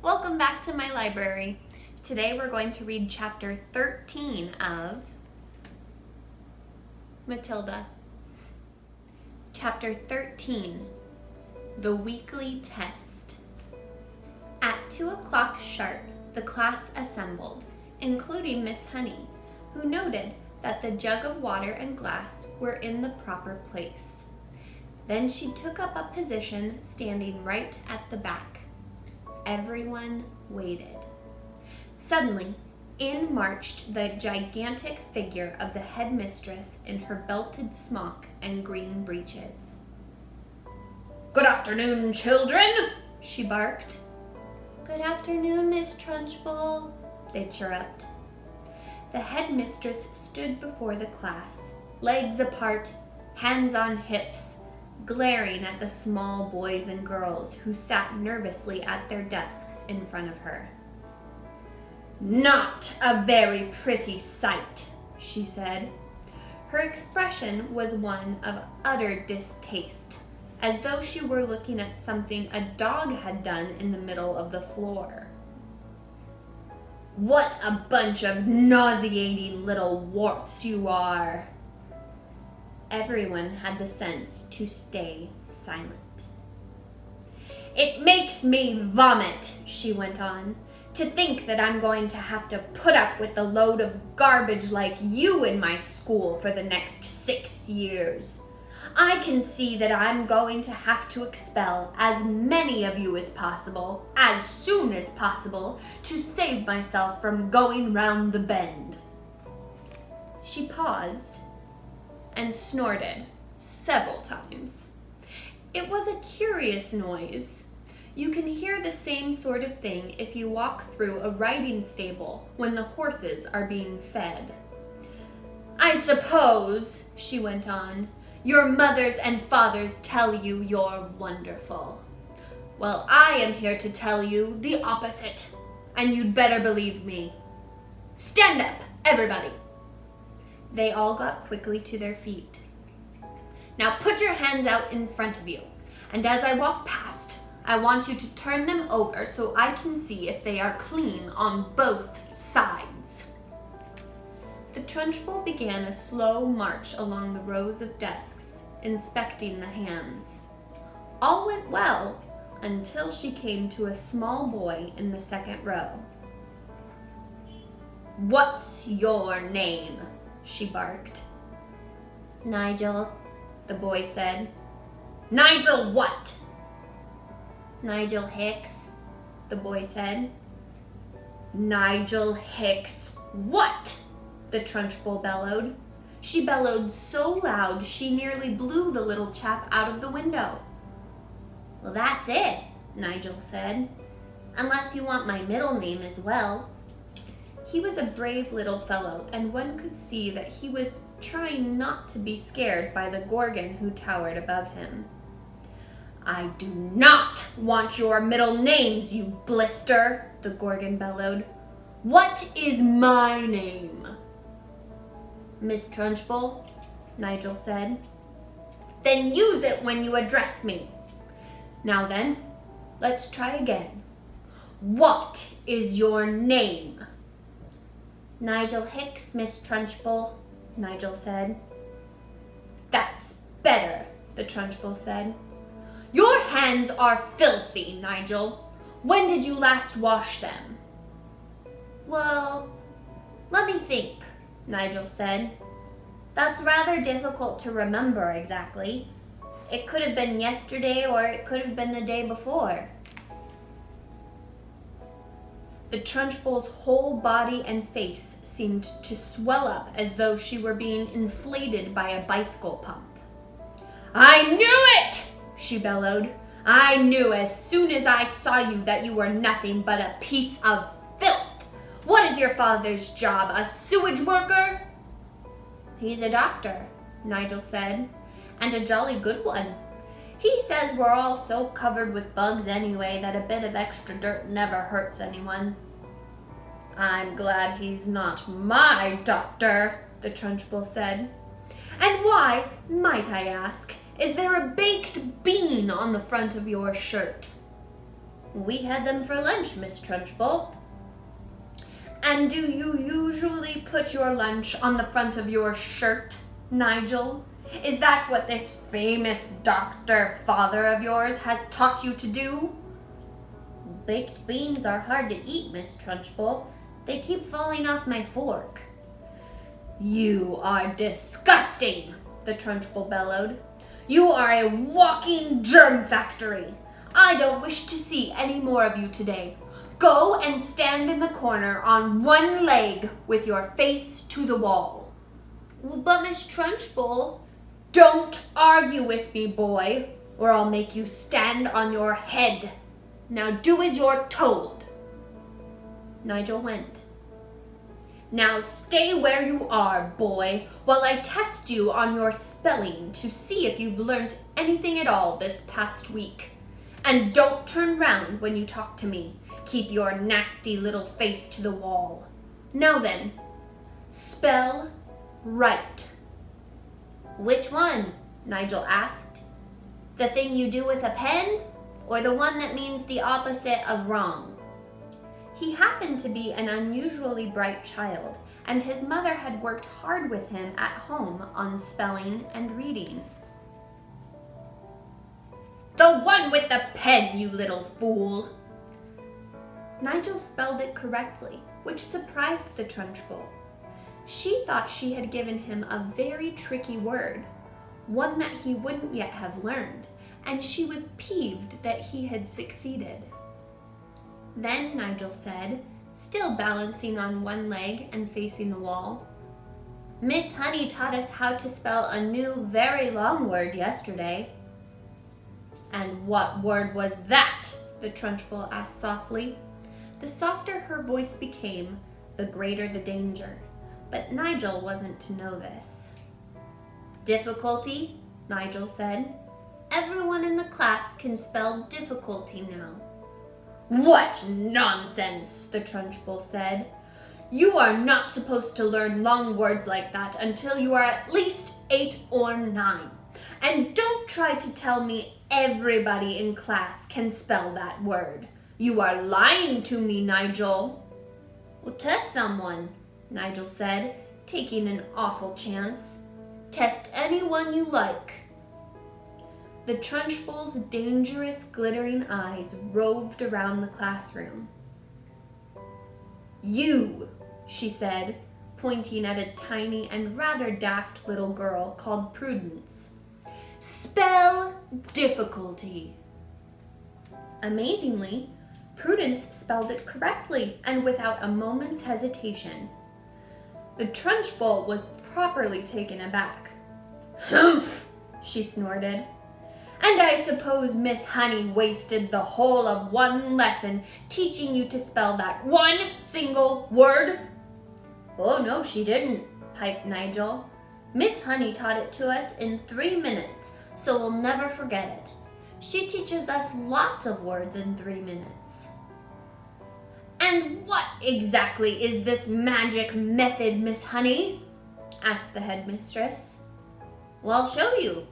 Welcome back to my library. Today we're going to read chapter 13 of Matilda. Chapter 13, The Weekly Test. At 2 o'clock sharp, the class assembled, including Miss Honey, who noted that the jug of water and glass were in the proper place. Then she took up a position standing right at the back. Everyone waited. Suddenly, in marched the gigantic figure of the headmistress in her belted smock and green breeches. "Good afternoon, children," she barked. "Good afternoon, Miss Trunchbull," they chirruped. The headmistress stood before the class, legs apart, hands on hips, glaring at the small boys and girls who sat nervously at their desks in front of her. "Not a very pretty sight," she said. Her expression was one of utter distaste, as though she were looking at something a dog had done in the middle of the floor. "What a bunch of nauseating little warts you are!" Everyone had the sense to stay silent. "It makes me vomit," she went on, "to think that I'm going to have to put up with the load of garbage like you in my school for the next 6 years. I can see that I'm going to have to expel as many of you as possible, as soon as possible, to save myself from going round the bend." She paused and snorted several times. It was a curious noise. You can hear the same sort of thing if you walk through a riding stable when the horses are being fed. "I suppose," she went on, "your mothers and fathers tell you you're wonderful. Well, I am here to tell you the opposite, and you'd better believe me. Stand up, everybody." They all got quickly to their feet. "Now put your hands out in front of you, and as I walk past, I want you to turn them over so I can see if they are clean on both sides." The Trunchbull began a slow march along the rows of desks, inspecting the hands. All went well until she came to a small boy in the second row. "What's your name?" she barked. "Nigel," the boy said. "Nigel what?" "Nigel Hicks," the boy said. "Nigel Hicks what?" the Trunchbull bellowed. She bellowed so loud she nearly blew the little chap out of the window. "Well, that's it," Nigel said, "unless you want my middle name as well." He was a brave little fellow, and one could see that he was trying not to be scared by the Gorgon who towered above him. "I do not want your middle names, you blister," the Gorgon bellowed. "What is my name?" "Miss Trunchbull," Nigel said. "Then use it when you address me. Now then, let's try again. What is your name?" "Nigel Hicks, Miss Trunchbull," Nigel said. "That's better," the Trunchbull said. "Your hands are filthy, Nigel. When did you last wash them?" "Well, let me think," Nigel said. "That's rather difficult to remember exactly. It could have been yesterday or it could have been the day before." The Trunchbull's whole body and face seemed to swell up as though she were being inflated by a bicycle pump. "I knew it!" she bellowed. "I knew as soon as I saw you that you were nothing but a piece of filth. What is your father's job, a sewage worker?" "He's a doctor," Nigel said, "and a jolly good one. He says we're all so covered with bugs anyway that a bit of extra dirt never hurts anyone." "I'm glad he's not my doctor," the Trunchbull said. "And why, might I ask, is there a baked bean on the front of your shirt?" We had them for lunch, Miss Trunchbull. And do you usually put your lunch on the front of your shirt, Nigel? Is that what this famous doctor father of yours has taught you to do? Baked beans are hard to eat, Miss Trunchbull. They keep falling off my fork. You are disgusting, the Trunchbull bellowed. You are a walking germ factory. I don't wish to see any more of you today. Go and stand in the corner on one leg with your face to the wall. But Miss Trunchbull, don't argue with me, boy, or I'll make you stand on your head. Now do as you're told. Nigel went. Now stay where you are, boy, while I test you on your spelling to see if you've learnt anything at all this past week. And don't turn round when you talk to me. Keep your nasty little face to the wall. Now then, spell right. Which one? Nigel asked. The thing you do with a pen, or the one that means the opposite of wrong? He happened to be an unusually bright child, and his mother had worked hard with him at home on spelling and reading. The one with the pen, you little fool! Nigel spelled it correctly, which surprised the Trunchbull. She thought she had given him a very tricky word, one that he wouldn't yet have learned, and she was peeved that he had succeeded. Then Nigel said, still balancing on one leg and facing the wall, Miss Honey taught us how to spell a new, very long word yesterday. And what word was that? The Trunchbull asked softly. The softer her voice became, the greater the danger. But Nigel wasn't to know this. Difficulty, Nigel said. Everyone in the class can spell difficulty now. What nonsense, the Trunchbull said. You are not supposed to learn long words like that until you are at least 8 or 9. And don't try to tell me everybody in class can spell that word. You are lying to me, Nigel. Well, test someone, Nigel said, taking an awful chance. Test anyone you like. The Trunchbull's dangerous, glittering eyes roved around the classroom. You, she said, pointing at a tiny and rather daft little girl called Prudence. Spell difficulty. Amazingly, Prudence spelled it correctly and without a moment's hesitation. The Trunchbull was properly taken aback. Humph, she snorted. And I suppose Miss Honey wasted the whole of one lesson teaching you to spell that one single word? Oh, no, she didn't, piped Nigel. Miss Honey taught it to us in 3 minutes, so we'll never forget it. She teaches us lots of words in 3 minutes. And what exactly is this magic method, Miss Honey? Asked the headmistress. Well, I'll show you,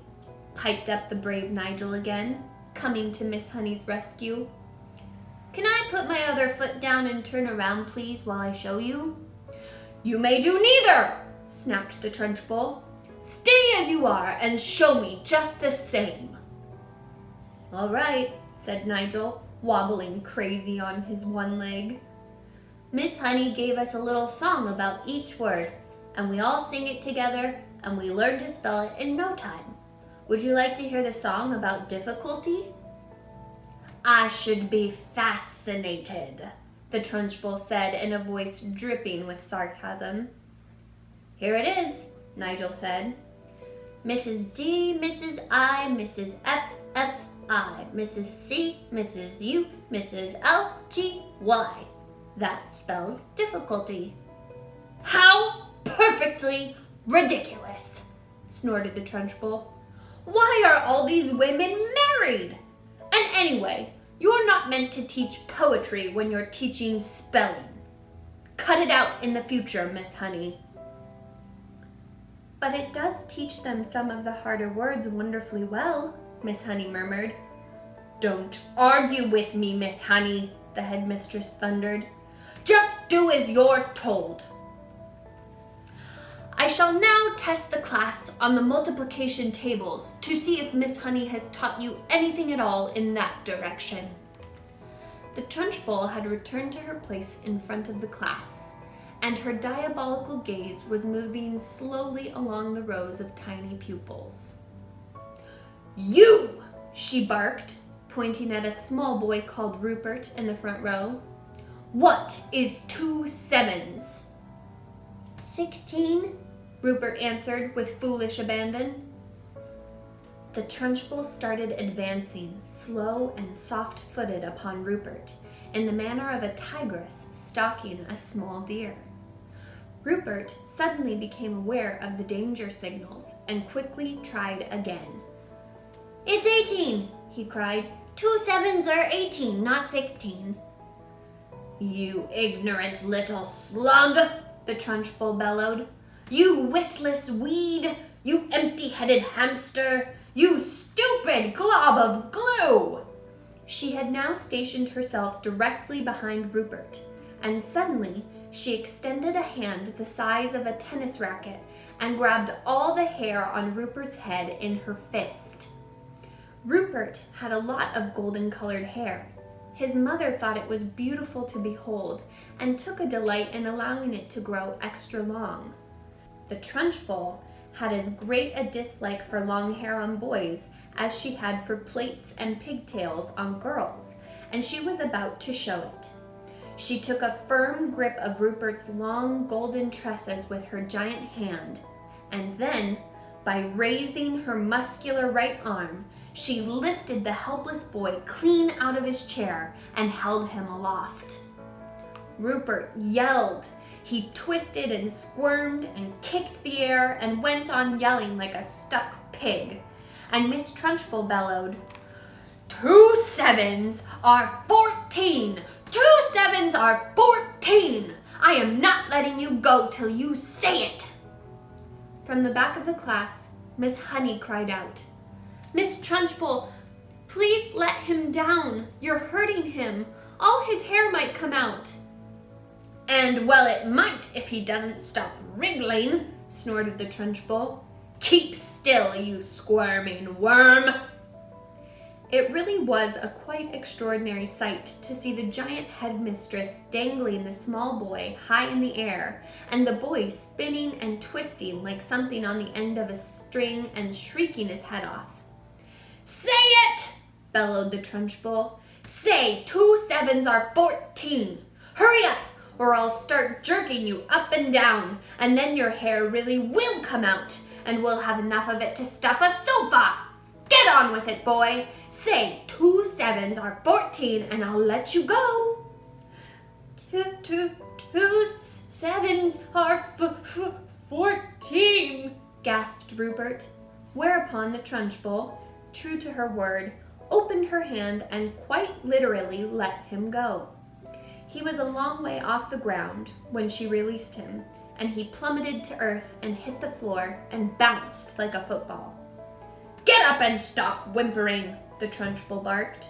piped up the brave Nigel again, coming to Miss Honey's rescue. Can I put my other foot down and turn around, please, while I show you? You may do neither, snapped the Trunchbull. Stay as you are and show me just the same. All right, said Nigel, wobbling crazy on his one leg. Miss Honey gave us a little song about each word, and we all sing it together, and we learn to spell it in no time. Would you like to hear the song about difficulty? I should be fascinated, the Trunchbull said in a voice dripping with sarcasm. Here it is, Nigel said. Mrs. D, Mrs. I, Mrs. F, F, I, Mrs. C, Mrs. U, Mrs. L, T, Y. That spells difficulty. How perfectly ridiculous, snorted the Trunchbull. Why are all these women married? And anyway, you're not meant to teach poetry when you're teaching spelling. Cut it out in the future, Miss Honey. But it does teach them some of the harder words wonderfully well, Miss Honey murmured. Don't argue with me, Miss Honey, the headmistress thundered. Just do as you're told. I shall now test the class on the multiplication tables to see if Miss Honey has taught you anything at all in that direction. The Trunchbull had returned to her place in front of the class, and her diabolical gaze was moving slowly along the rows of tiny pupils. You! She barked, pointing at a small boy called Rupert in the front row. What is 2 sevens? 16, Rupert answered with foolish abandon. The Trunchbull started advancing, slow and soft-footed upon Rupert, in the manner of a tigress stalking a small deer. Rupert suddenly became aware of the danger signals and quickly tried again. It's 18, he cried. 2 sevens are 18, not 16. You ignorant little slug, the Trunchbull bellowed. You witless weed, you empty-headed hamster, you stupid glob of glue! She had now stationed herself directly behind Rupert, and suddenly she extended a hand the size of a tennis racket and grabbed all the hair on Rupert's head in her fist. Rupert had a lot of golden-colored hair. His mother thought it was beautiful to behold and took a delight in allowing it to grow extra long. The Trunchbull had as great a dislike for long hair on boys as she had for plaits and pigtails on girls, and she was about to show it. She took a firm grip of Rupert's long golden tresses with her giant hand, and then, by raising her muscular right arm, she lifted the helpless boy clean out of his chair and held him aloft. Rupert yelled. He twisted and squirmed and kicked the air and went on yelling like a stuck pig. And Miss Trunchbull bellowed, 2 sevens are 14! 2 sevens are 14! I am not letting you go till you say it! From the back of the class, Miss Honey cried out, Miss Trunchbull, please let him down. You're hurting him. All his hair might come out. And well it might if he doesn't stop wriggling, snorted the Trunchbull. Keep still, you squirming worm. It really was a quite extraordinary sight to see the giant headmistress dangling the small boy high in the air, and the boy spinning and twisting like something on the end of a string and shrieking his head off. Say it! Bellowed the Trunchbull. Say 2 sevens are 14. Hurry up, or I'll start jerking you up and down, and then your hair really will come out, and we'll have enough of it to stuff a sofa. Get on with it, boy. Say 2 sevens are 14, and I'll let you go. Two sevens are 14, gasped Rupert, whereupon the Trunchbull, true to her word, opened her hand and quite literally let him go. He was a long way off the ground when she released him, and he plummeted to earth and hit the floor and bounced like a football. Get up and stop whimpering, the Trunchbull barked.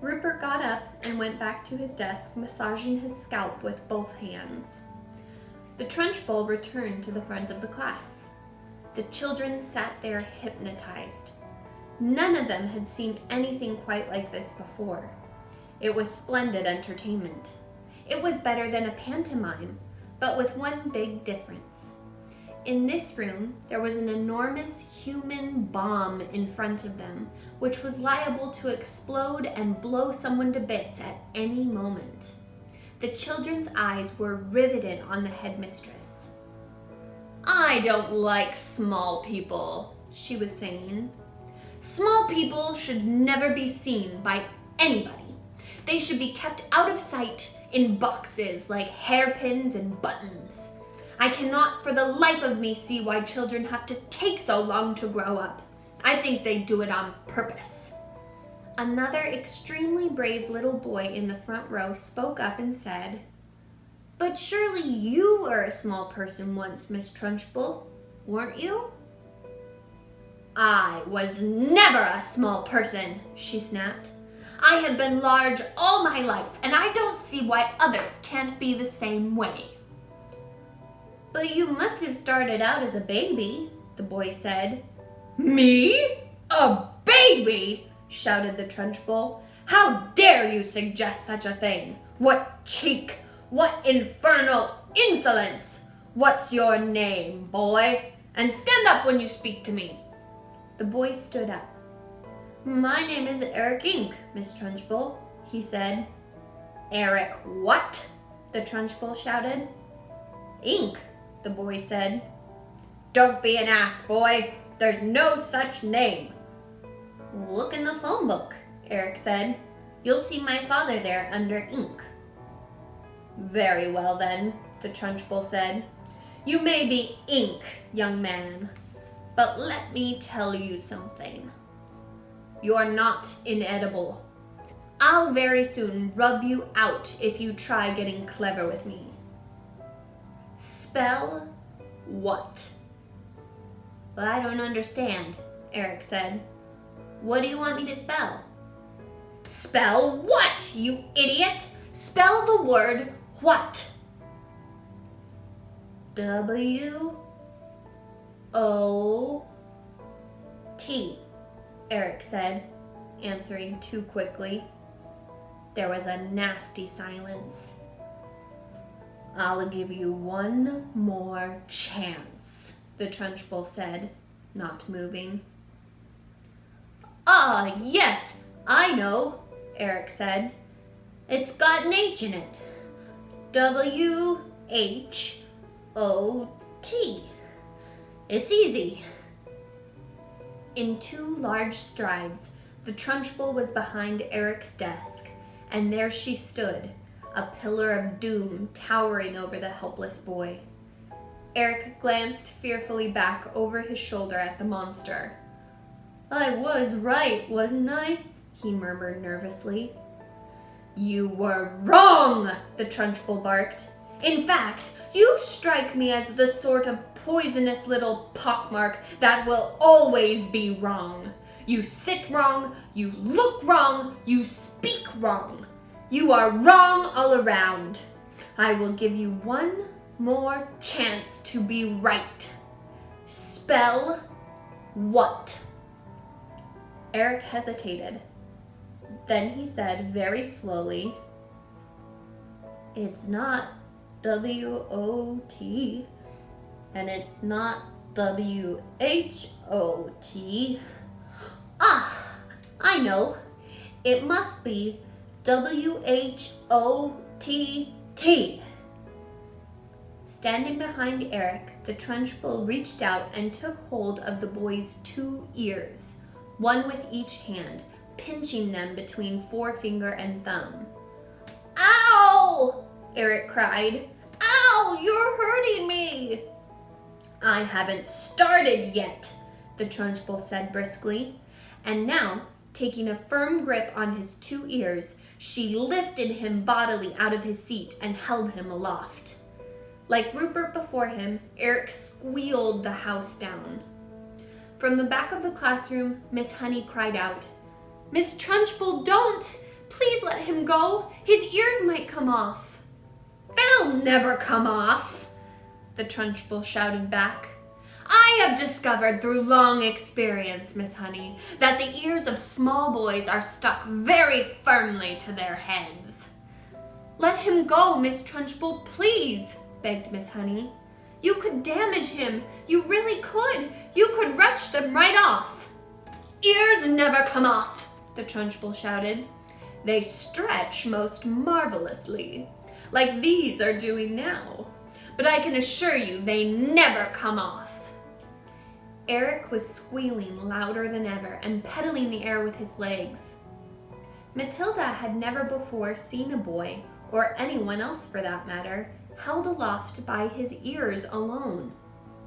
Rupert got up and went back to his desk, massaging his scalp with both hands. The Trunchbull returned to the front of the class. The children sat there hypnotized. None of them had seen anything quite like this before. It was splendid entertainment. It was better than a pantomime, but with one big difference. In this room, there was an enormous human bomb in front of them, which was liable to explode and blow someone to bits at any moment. The children's eyes were riveted on the headmistress. I don't like small people, she was saying. Small people should never be seen by anybody. They should be kept out of sight in boxes like hairpins and buttons. I cannot for the life of me see why children have to take so long to grow up. I think they do it on purpose. Another extremely brave little boy in the front row spoke up and said, But surely you were a small person once, Miss Trunchbull, weren't you? I was never a small person, she snapped. I have been large all my life, and I don't see why others can't be the same way. But you must have started out as a baby, the boy said. Me? A baby? Shouted the Trunchbull. How dare you suggest such a thing? What cheek! What infernal insolence! What's your name, boy? And stand up when you speak to me. The boy stood up. My name is Eric Ink, Miss Trunchbull, he said. Eric what? The Trunchbull shouted. Ink, the boy said. Don't be an ass, boy. There's no such name. Look in the phone book, Eric said. You'll see my father there under Ink. Very well then, the Trunchbull said. You may be Ink, young man, but let me tell you something. You're not inedible. I'll very soon rub you out if you try getting clever with me. Spell what? Well, I don't understand, Eric said. What do you want me to spell? Spell what, you idiot? Spell the word what. W-O-T, Eric said, answering too quickly. There was a nasty silence. I'll give you one more chance, the Trunchbull said, not moving. Ah, yes, I know, Eric said. It's got an H in it. W-H-O-T. It's easy. In 2 large strides, the Trunchbull was behind Eric's desk, and there she stood, a pillar of doom towering over the helpless boy. Eric glanced fearfully back over his shoulder at the monster. I was right, wasn't I? He murmured nervously. You were wrong, the Trunchbull barked. In fact, you strike me as the sort of poisonous little pockmark that will always be wrong. You sit wrong, you look wrong, you speak wrong. You are wrong all around. I will give you one more chance to be right. Spell what? Eric hesitated. Then he said very slowly, It's not W-O-T, and it's not W-H-O-T. Ah, I know. It must be W-H-O-T-T. Standing behind Eric, the Trunchbull reached out and took hold of the boy's 2 ears, one with each hand, pinching them between forefinger and thumb. Ow! Eric cried. Ow, you're hurting me! I haven't started yet, the Trunchbull said briskly. And now, taking a firm grip on his 2 ears, she lifted him bodily out of his seat and held him aloft. Like Rupert before him, Eric squealed the house down. From the back of the classroom, Miss Honey cried out, Miss Trunchbull, don't! Please let him go! His ears might come off! They'll never come off, the Trunchbull shouted back. I have discovered through long experience, Miss Honey, that the ears of small boys are stuck very firmly to their heads. Let him go, Miss Trunchbull, please, begged Miss Honey. You could damage him. You really could. You could wrench them right off. Ears never come off, the Trunchbull shouted. They stretch most marvelously, like these are doing now. But I can assure you they never come off. Eric was squealing louder than ever and pedaling the air with his legs. Matilda had never before seen a boy, or anyone else for that matter, held aloft by his ears alone.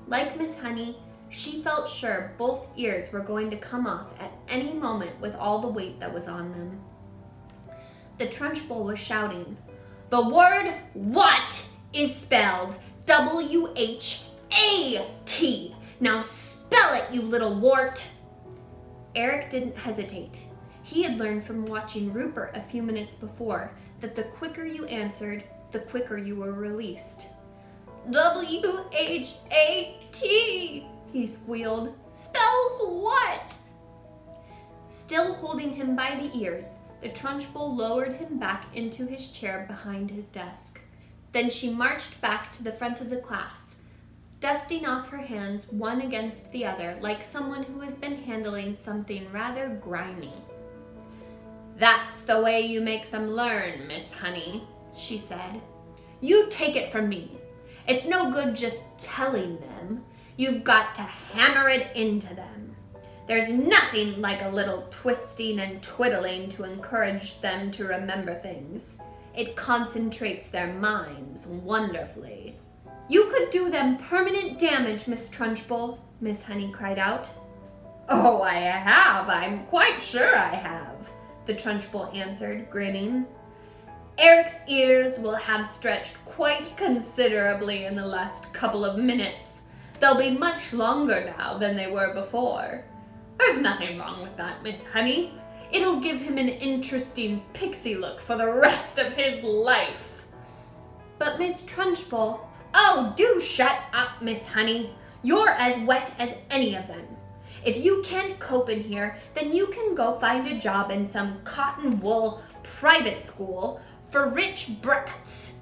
Like Miss Honey, she felt sure both ears were going to come off at any moment with all the weight that was on them. The Trunchbull was shouting, The word what is spelled W-H-A-T. Now spell it, you little wart. Eric didn't hesitate. He had learned from watching Rupert a few minutes before that the quicker you answered, the quicker you were released. W-H-A-T, he squealed. Spells what? Still holding him by the ears, the Trunchbull lowered him back into his chair behind his desk. Then she marched back to the front of the class, dusting off her hands one against the other like someone who has been handling something rather grimy. That's the way you make them learn, Miss Honey, she said. You take it from me. It's no good just telling them. You've got to hammer it into them. There's nothing like a little twisting and twiddling to encourage them to remember things. It concentrates their minds wonderfully. You could do them permanent damage, Miss Trunchbull, Miss Honey cried out. Oh, I have. I'm quite sure I have, the Trunchbull answered, grinning. Eric's ears will have stretched quite considerably in the last couple of minutes. They'll be much longer now than they were before. There's nothing wrong with that, Miss Honey. It'll give him an interesting pixie look for the rest of his life. But Miss Trunchbull, oh, do shut up, Miss Honey. You're as wet as any of them. If you can't cope in here, then you can go find a job in some cotton wool private school for rich brats.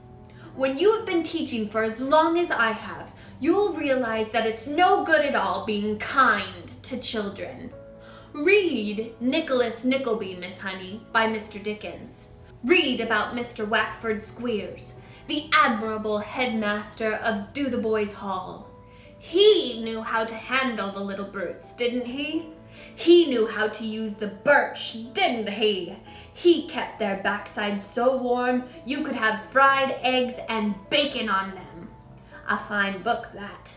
When you've been teaching for as long as I have, you'll realize that it's no good at all being kind to children. Read Nicholas Nickleby, Miss Honey, by Mr. Dickens. Read about Mr. Wackford Squeers, the admirable headmaster of Dotheboys Hall. He knew how to handle the little brutes, didn't he? He knew how to use the birch, didn't he? He kept their backsides so warm you could have fried eggs and bacon on them. A fine book, that.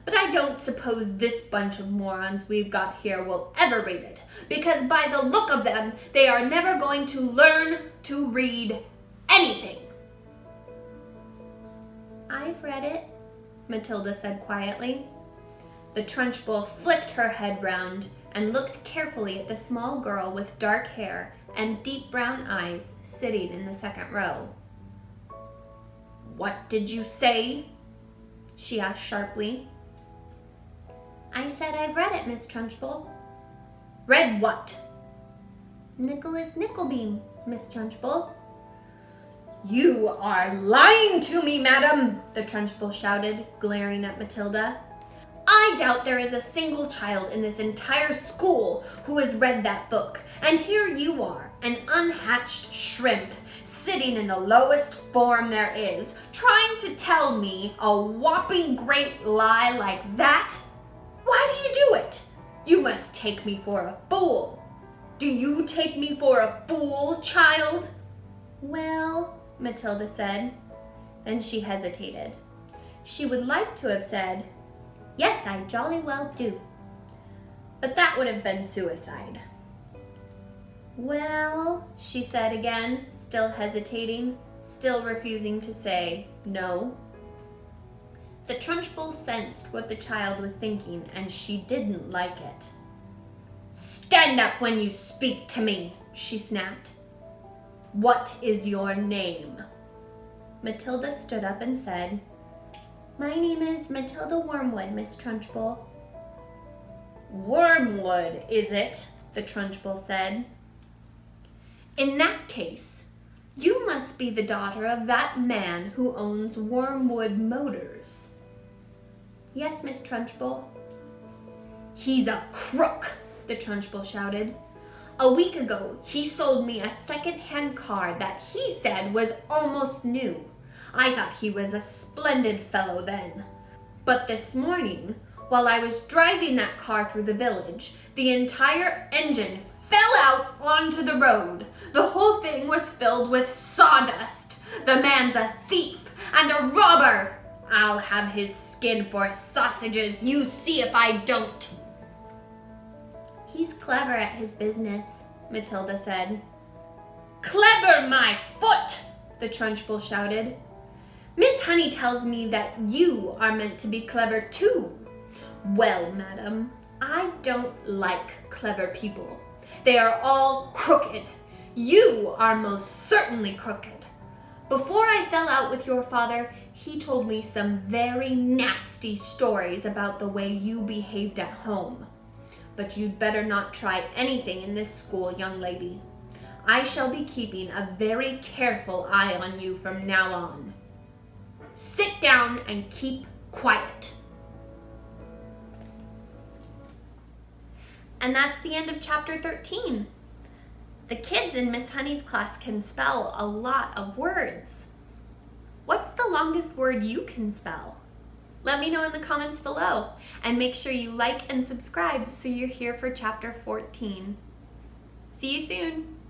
But I don't suppose this bunch of morons we've got here will ever read it, because by the look of them, they are never going to learn to read anything. I've read it, Matilda said quietly. The Trunchbull flicked her head round and looked carefully at the small girl with dark hair and deep brown eyes sitting in the second row. What did you say? She asked sharply. I said I've read it, Miss Trunchbull. Read what? Nicholas Nickleby, Miss Trunchbull. You are lying to me, madam, the Trunchbull shouted, glaring at Matilda. I doubt there is a single child in this entire school who has read that book, and here you are, an unhatched shrimp, sitting in the lowest form there is, trying to tell me a whopping great lie like that? Why do you do it? You must take me for a fool. Do you take me for a fool, child? Well, Matilda said. Then she hesitated. She would like to have said, yes, I jolly well do. But that would have been suicide. Well, she said again, still hesitating, still refusing to say no. The Trunchbull sensed what the child was thinking, and she didn't like it. Stand up when you speak to me, she snapped. What is your name? Matilda stood up and said, my name is Matilda Wormwood, Miss Trunchbull. Wormwood, is it? The Trunchbull said. In that case, you must be the daughter of that man who owns Wormwood Motors. Yes, Miss Trunchbull. He's a crook, the Trunchbull shouted. A week ago, he sold me a second-hand car that he said was almost new. I thought he was a splendid fellow then. But this morning, while I was driving that car through the village, the entire engine fell out onto the road. The whole thing was filled with sawdust. The man's a thief and a robber. I'll have his skin for sausages. You see if I don't. He's clever at his business, Matilda said. Clever, my foot, the Trunchbull shouted. Miss Honey tells me that you are meant to be clever too. Well, madam, I don't like clever people. They are all crooked. You are most certainly crooked. Before I fell out with your father, he told me some very nasty stories about the way you behaved at home. But you'd better not try anything in this school, young lady. I shall be keeping a very careful eye on you from now on. Sit down and keep quiet. And that's the end of chapter 13. The kids in Miss Honey's class can spell a lot of words. What's the longest word you can spell? Let me know in the comments below, and make sure you like and subscribe so you're here for chapter 14. See you soon.